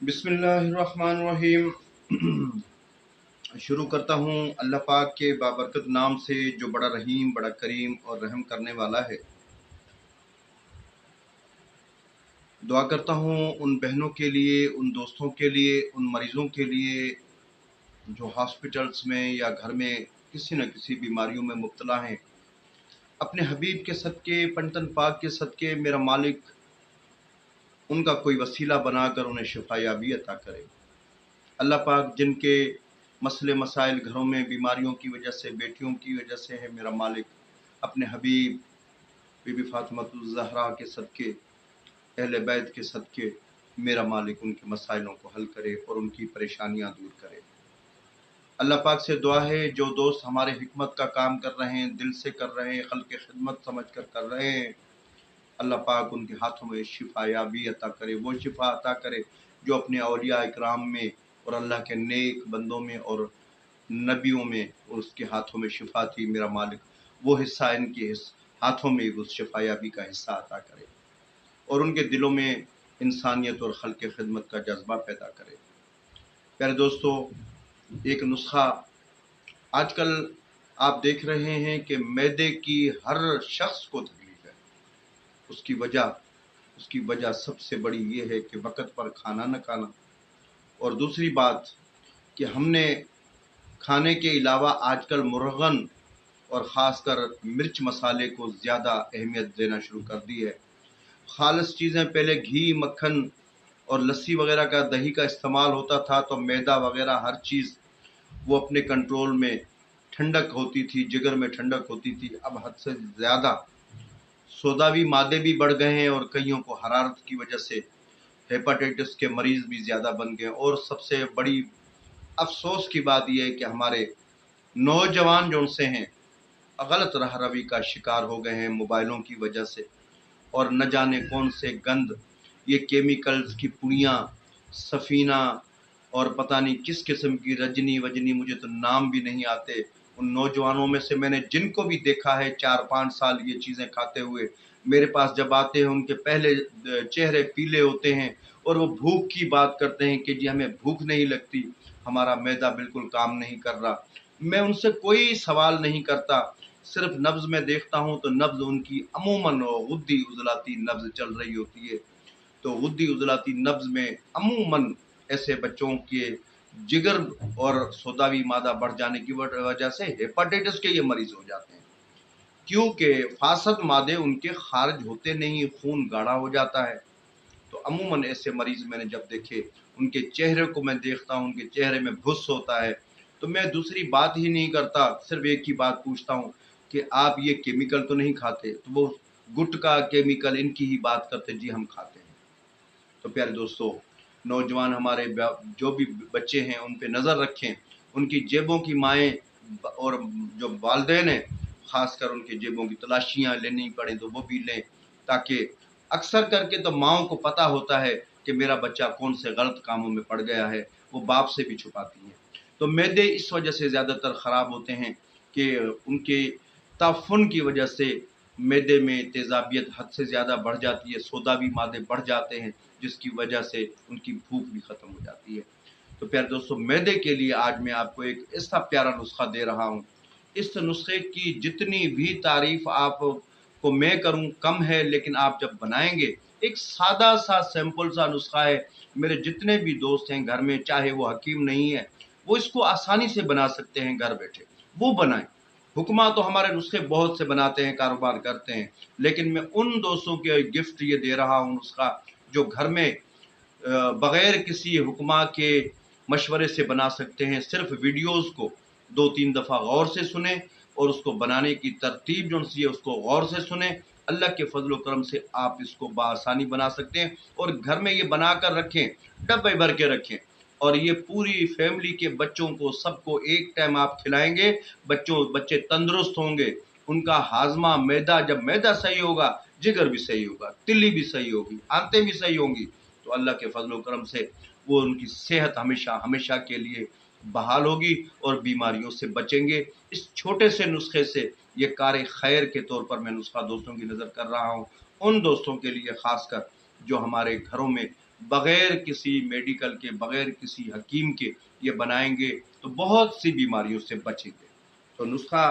बिस्मिल्लाहिर्रहमानिर्रहीम। शुरू करता हूँ अल्लाह पाक के बाबरकत नाम से जो बड़ा रहीम, बड़ा करीम और रहम करने वाला है। दुआ करता हूँ उन बहनों के लिए, उन दोस्तों के लिए, उन मरीज़ों के लिए जो हॉस्पिटल्स में या घर में किसी न किसी बीमारियों में मुब्तला हैं। अपने हबीब के सदक़े, पंजतन पाक के सदक़े मेरा मालिक उनका कोई वसीला बनाकर उन्हें शिफायाबी अता करे। अल्लाह पाक जिनके मसले मसाइल घरों में बीमारियों की वजह से, बेटियों की वजह से है, मेरा मालिक अपने हबीब बीबी फातिमातुज़ ज़हरा के सदक़े, अहले बैत के सदक़े मेरा मालिक उनके मसाइलों को हल करे और उनकी परेशानियां दूर करे। अल्लाह पाक से दुआ है जो दोस्त हमारे हिकमत का काम कर रहे हैं, दिल से कर रहे हैं, खल्क़ खिदमत समझ कर रहे हैं, अल्लाह पाक उनके हाथों में शिफायाबी अता करे। वो शिफा अता करे जो अपने औलिया इकराम में और अल्लाह के नेक बंदों में और नबियों में और उसके हाथों में शिफा थी। मेरा मालिक वो हिस्सा इनके हाथों में उस शिफायाबी का हिस्सा अता करे और उनके दिलों में इंसानियत और खल्क़ खिदमत का जज्बा पैदा करे। प्यारे दोस्तों, एक नुस्खा आजकल आप देख रहे हैं कि मैदे की हर शख्स को तकलीफ है। उसकी वजह सबसे बड़ी ये है कि वक़्त पर खाना न खाना, और दूसरी बात कि हमने खाने के अलावा आजकल मुरगन और ख़ासकर मिर्च मसाले को ज़्यादा अहमियत देना शुरू कर दी है। ख़ालिस चीज़ें पहले घी, मक्खन और लस्सी वग़ैरह का, दही का इस्तेमाल होता था तो मैदा वग़ैरह हर चीज़ वो अपने कंट्रोल में, ठंडक होती थी, जिगर में ठंडक होती थी। अब हद से ज़्यादा सोदावी मादे भी बढ़ गए हैं और कईयों को हरारत की वजह से हेपेटाइटिस के मरीज़ भी ज़्यादा बन गए। और सबसे बड़ी अफसोस की बात यह है कि हमारे नौजवान जो उनसे हैं गलत राह रवी का शिकार हो गए हैं मोबाइलों की वजह से, और न जाने कौन से गंद, ये केमिकल्स की पुड़ियाँ, सफ़ीना और पता नहीं किस किस्म की रजनी वजनी, मुझे तो नाम भी नहीं आते। उन नौजवानों में से मैंने जिनको भी देखा है 4-5 साल ये चीज़ें खाते हुए, मेरे पास जब आते हैं उनके पहले चेहरे पीले होते हैं और वो भूख की बात करते हैं कि जी हमें भूख नहीं लगती, हमारा मैदा बिल्कुल काम नहीं कर रहा। मैं उनसे कोई सवाल नहीं करता, सिर्फ नब्ज़ में देखता हूँ तो नब्ज़ उनकी अमूमन गुद्दी उज़लाती नब्ज़ चल रही होती है। तो गुद्दी उज़लाती नब्ज़ में अमूमन ऐसे बच्चों के जिगर और सोदावी मादा बढ़ जाने की वजह से हेपेटाइटिस के ये मरीज़ हो जाते हैं, क्योंकि फासद मादे उनके खारिज होते नहीं, खून गाढ़ा हो जाता है। तो अमूमन ऐसे मरीज़ मैंने जब देखे, उनके चेहरे को मैं देखता हूँ, उनके चेहरे में भुस होता है, तो मैं दूसरी बात ही नहीं करता, सिर्फ एक ही बात पूछता हूँ कि आप ये केमिकल तो नहीं खाते? तो वो गुटखा, केमिकल इनकी ही बात करते, जी हम खाते हैं। तो प्यारे दोस्तों, नौजवान हमारे जो भी बच्चे हैं उन पे नज़र रखें, उनकी जेबों की माएँ और जो वालिदैन हैं, ख़ासकर उनकी जेबों की तलाशियाँ लेनी पड़े तो वो भी लें, ताकि अक्सर करके तो माँओं को पता होता है कि मेरा बच्चा कौन से गलत कामों में पड़ गया है, वो बाप से भी छुपाती हैं। तो मैदे इस वजह से ज़्यादातर ख़राब होते हैं कि उनके ताफ़ुन की वजह से मैदे में तेज़ाबियत हद से ज़्यादा बढ़ जाती है, सोदावी मादे बढ़ जाते हैं, जिसकी वजह से उनकी भूख भी ख़त्म हो जाती है। तो प्यारे दोस्तों, मैदे के लिए आज मैं आपको एक ऐसा प्यारा नुस्खा दे रहा हूँ। इस नुस्खे की जितनी भी तारीफ़ आपको मैं करूँ कम है, लेकिन आप जब बनाएँगे, एक सादा सा सिंपल सा नुस्खा है। मेरे जितने भी दोस्त हैं घर में, चाहे वो हकीम नहीं है, वो इसको आसानी से बना सकते हैं घर बैठे, वो बनाएँ। हुक्मा तो हमारे नुस्खे बहुत से बनाते हैं, कारोबार करते हैं, लेकिन मैं उन दोस्तों के गिफ्ट ये दे रहा हूँ नुस्खा जो घर में बग़ैर किसी हुक्मा के मशवरे से बना सकते हैं। सिर्फ़ वीडियोज़ को 2-3 दफ़ा गौर से सुनें और उसको बनाने की तरतीब जो सी है उसको गौर से सुनें। अल्लाह के फ़ज़ल व करम से आप इसको बआसानी बना सकते हैं और घर में ये बना कर रखें, डब्बे भर के रखें, और ये पूरी फैमिली के बच्चों को, सबको एक टाइम आप खिलाएँगे, बच्चे तंदुरुस्त होंगे, उनका हाज़मा, मैदा, जब मैदा सही होगा, जिगर भी सही होगा, तिल्ली भी सही होगी, आंतें भी सही होंगी, तो अल्लाह के फ़ज़ल व करम से वो उनकी सेहत हमेशा हमेशा के लिए बहाल होगी और बीमारियों से बचेंगे। इस छोटे से नुस्खे से ये कार खैर के तौर पर मैं नुस्खा दोस्तों की नज़र कर रहा हूँ, उन दोस्तों के लिए ख़ासकर जो हमारे घरों में बग़ैर किसी मेडिकल के, बग़ैर किसी हकीम के ये बनाएंगे तो बहुत सी बीमारियों से बचेंगे। तो नुस्खा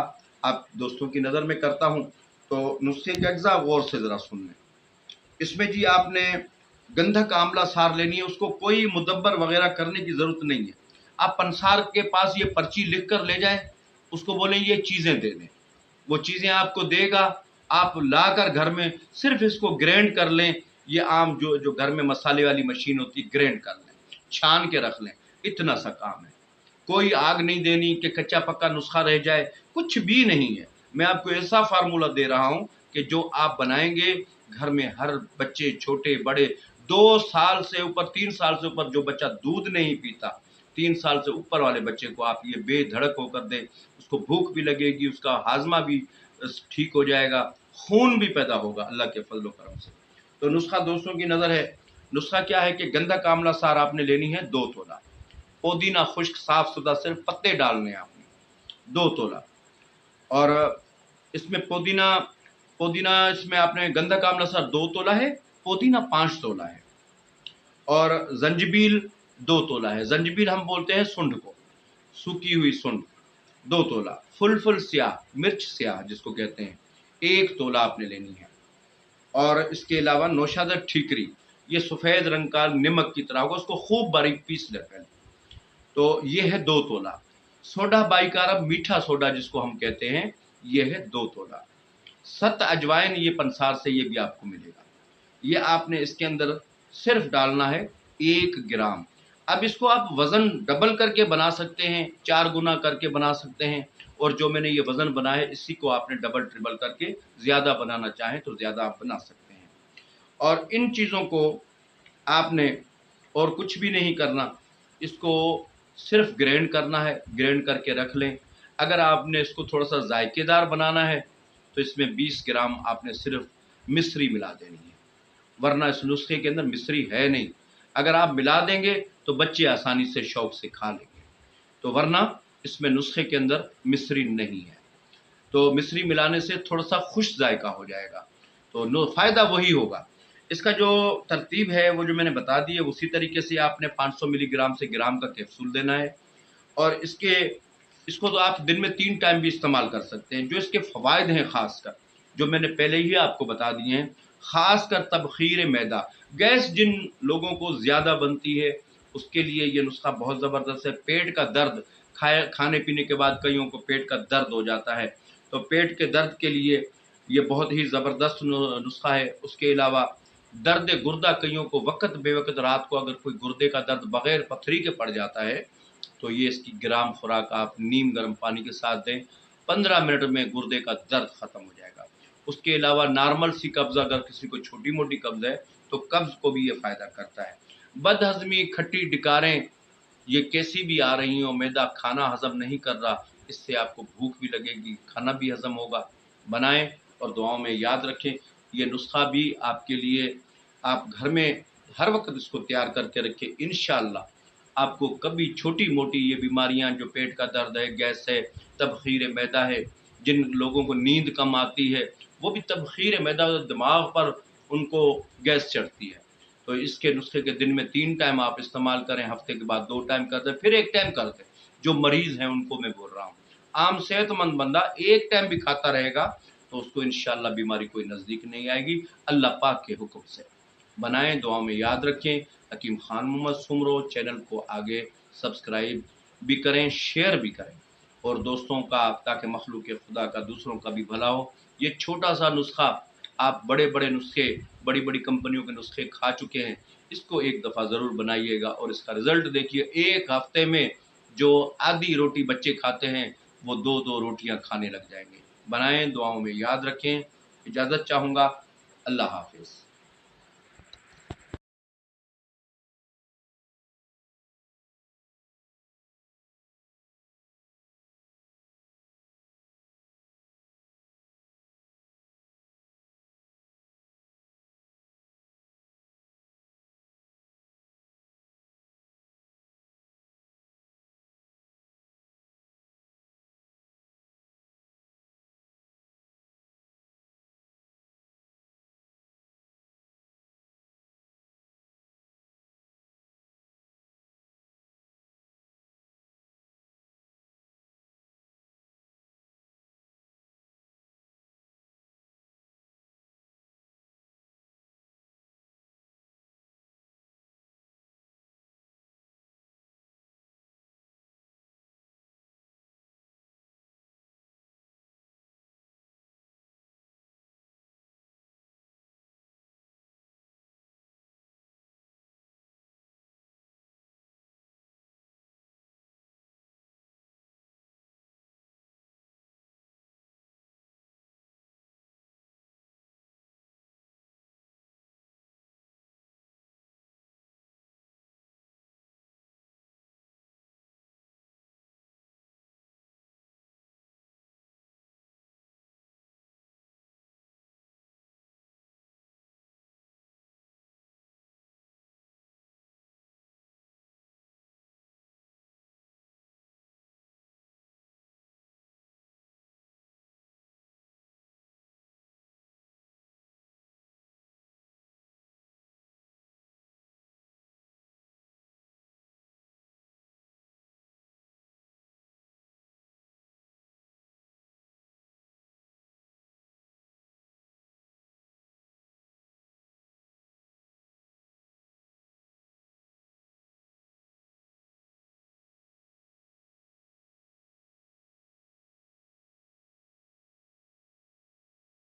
आप दोस्तों की नज़र में करता हूँ, तो नुस्खे के अज्जा गौर से ज़रा सुन लें। इसमें जी आपने गंधक आंवला सार लेनी है, उसको कोई मुदब्बर वगैरह करने की ज़रूरत नहीं है। आप पंसार के पास ये पर्ची लिख कर ले जाएं, उसको बोलें ये चीज़ें दे दें, वो चीज़ें आपको देगा। आप लाकर घर में सिर्फ इसको ग्राइंड कर लें, ये आम जो जो घर में मसाले वाली मशीन होती है, ग्राइंड कर लें, छान के रख लें, इतना सा काम है। कोई आग नहीं देनी कि कच्चा पक्का नुस्खा रह जाए, कुछ भी नहीं है। मैं आपको ऐसा फार्मूला दे रहा हूँ कि जो आप बनाएंगे, घर में हर बच्चे छोटे बड़े 2 साल से ऊपर, 3 साल से ऊपर जो बच्चा दूध नहीं पीता, 3 साल से ऊपर वाले बच्चे को आप ये बेधड़क होकर दें, उसको भूख भी लगेगी, उसका हाजमा भी ठीक हो जाएगा, खून भी पैदा होगा अल्लाह के फजल करम से। तो नुस्खा दोस्तों की नज़र है। नुस्खा क्या है कि गंधक आंवला सार आपने लेनी है 2 तोला, पुदीना खुश्क साफ सुथरा सिर्फ पत्ते डालने हैं आपने 2 तोला, और इसमें पुदीना पुदीना इसमें आपने गंधक आंवला सार 2 तोला है, पुदीना 5 तोला है, और जंजीबील 2 तोला है। जंजीबील हम बोलते हैं सुंड को, सूखी हुई सुंड 2 तोला। फुल स्याह, मिर्च स्याह जिसको कहते हैं, 1 तोला आपने लेनी है। और इसके अलावा नौशादर ठीकरी, ये सफ़ेद रंग का नमक की तरह होगा, उसको खूब बारीक पीस लें पहले, तो ये है 2 तोला। सोडा बाइकारब, मीठा सोडा जिसको हम कहते हैं, ये है 2 तोला। सत अजवाइन, ये पंसार से ये भी आपको मिलेगा। ये आपने इसके अंदर सिर्फ डालना है 1 ग्राम। अब इसको आप वज़न डबल करके बना सकते हैं, 4 गुना करके बना सकते हैं, और जो मैंने ये वज़न बनाया है इसी को आपने डबल ट्रिपल करके ज़्यादा बनाना चाहें तो ज़्यादा आप बना सकते हैं। और इन चीज़ों को आपने और कुछ भी नहीं करना, इसको सिर्फ ग्राइंड करना है, ग्राइंड करके रख लें। अगर आपने इसको थोड़ा-सा जायकेदार बनाना है तो इसमें 20 ग्राम आपने सिर्फ मिश्री मिला देनी है, वरना इस नुस्खे के अंदर मिश्री है नहीं। अगर आप मिला देंगे तो बच्चे आसानी से शौक से खा लेंगे, तो वरना इसमें नुस्खे के अंदर मिश्री नहीं है। तो मिश्री मिलाने से थोड़ा-सा खुश जायका हो जाएगा, तो नो फ़ायदा वही होगा। इसका जो तरतीब है वो जो मैंने बता दी है, उसी तरीके से आपने 500 मिलीग्राम से ग्राम का कैप्सूल देना है, और इसको तो आप दिन में 3 टाइम भी इस्तेमाल कर सकते हैं। जो इसके फ़वाइद हैं ख़ासकर, जो मैंने पहले ही आपको बता दिए हैं, ख़ासकर तबख़ीर मैदा, गैस जिन लोगों को ज़्यादा बनती है उसके लिए ये नुस्खा बहुत ज़बरदस्त है। पेट का दर्द, खाने पीने के बाद कईयों को पेट का दर्द हो जाता है, तो पेट के दर्द के लिए ये बहुत ही ज़बरदस्त नुस्खा है। उसके अलावा दर्द गुर्दा, कईयों को वक़्त बेवक़्त रात को अगर कोई गुर्दे का दर्द बग़ैर पथरी के पड़ जाता है, तो ये इसकी ग्राम खुराक आप नीम गर्म पानी के साथ दें, 15 मिनट में गुर्दे का दर्द ख़त्म हो जाएगा। उसके अलावा नॉर्मल सी कब्ज़, अगर किसी को छोटी-मोटी कब्ज़ है तो कब्ज़ को भी ये फ़ायदा करता है। बदहज़मी, खट्टी डिकारें, ये कैसी भी आ रही हों, मैदा खाना हज़म नहीं कर रहा, इससे आपको भूख भी लगेगी, खाना भी हज़म होगा। बनाएँ और दुआओं में याद रखें। ये नुस्खा भी आपके लिए, आप घर में हर वक़्त इसको तैयार करके रखें। इंशाअल्लाह आपको कभी छोटी-मोटी ये बीमारियाँ, जो पेट का दर्द है, गैस है, तबख़ीर मैदा है, जिन लोगों को नींद कम आती है, वो भी तबख़ीर मैदा, दिमाग पर उनको गैस चढ़ती है, तो इसके नुस्खे के दिन में 3 टाइम आप इस्तेमाल करें, हफ़्ते के बाद 2 टाइम कर दें, फिर 1 टाइम कर दें। जो मरीज़ हैं उनको मैं बोल रहा हूँ। आम सेहतमंद बंदा 1 टाइम भी खाता रहेगा तो उसको इंशाअल्लाह बीमारी कोई नज़दीक नहीं आएगी, अल्लाह पाक के हुक्म से। बनाएँ, दुआओं में याद रखें। हकीम खान मोहम्मद सुमरो चैनल को आगे सब्सक्राइब भी करें, शेयर भी करें, और दोस्तों का, ताकि मखलूक खुदा का, दूसरों का भी भला हो। ये छोटा-सा नुस्खा, आप बड़े-बड़े नुस्खे, बड़ी-बड़ी कंपनियों के नुस्खे खा चुके हैं, इसको एक दफ़ा ज़रूर बनाइएगा और इसका रिज़ल्ट देखिए। 1 हफ़्ते में जो आधी रोटी बच्चे खाते हैं, वो 2-2 रोटियाँ खाने लग जाएँगे। बनाएँ, दुआओं में याद रखें। इजाज़त चाहूँगा। अल्लाह हाफ़िज़।